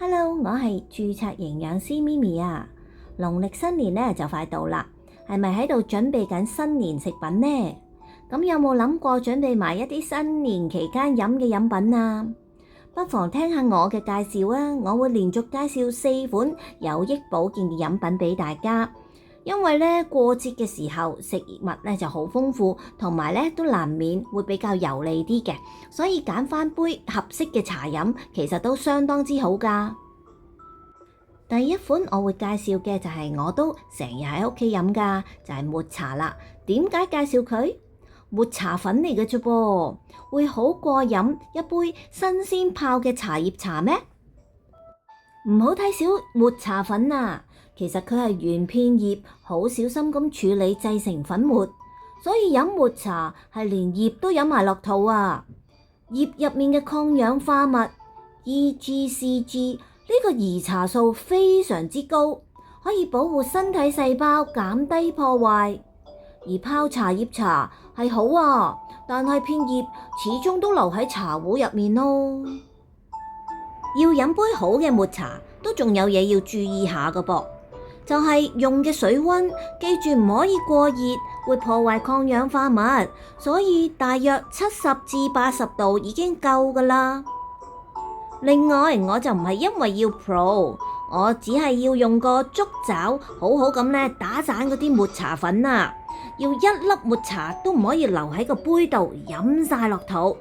Hello，我係註冊營養師咪咪啊。農曆新年呢就快到啦，係咪喺度準備緊新年食品呢？咁有冇諗過準備埋一啲新年期間飲嘅飲品啊？不妨聽下我嘅介紹啊，我會連續介紹4款有益保健嘅飲品俾大家。因為呢過節嘅時候食物呢就好豐富，同埋呢都難免會比較油膩啲嘅，所以揀翻杯合適嘅茶飲其實都相當之好㗎。第一款我會介紹嘅就係我都成日喺屋企飲㗎，就係抹茶啦。點解介紹佢？抹茶粉嚟嘅啫噃，會好過飲一杯新鮮泡嘅茶葉茶咩？唔好睇小抹茶粉啊！其實佢係原片葉好小心咁處理製成粉末，所以飲抹茶係連葉都飲埋落肚啊！葉入面嘅抗氧化物 EGCG 呢個兒茶素非常之高，可以保護身體細胞，減低破壞。而泡茶葉茶係好啊，但係片葉始終都留喺茶壺入面咯。要飲杯好嘅抹茶，都仲有嘢要注意下㗎噃。就係用嘅水溫，記住唔可以過熱，會破壞抗氧化物，所以大約70至80度已經夠㗎啦。另外，我就唔係因為要 pro， 我只係要用個竹爪好好咁咧打散嗰啲抹茶粉啊，要一粒抹茶都唔可以留喺個杯度飲晒落肚。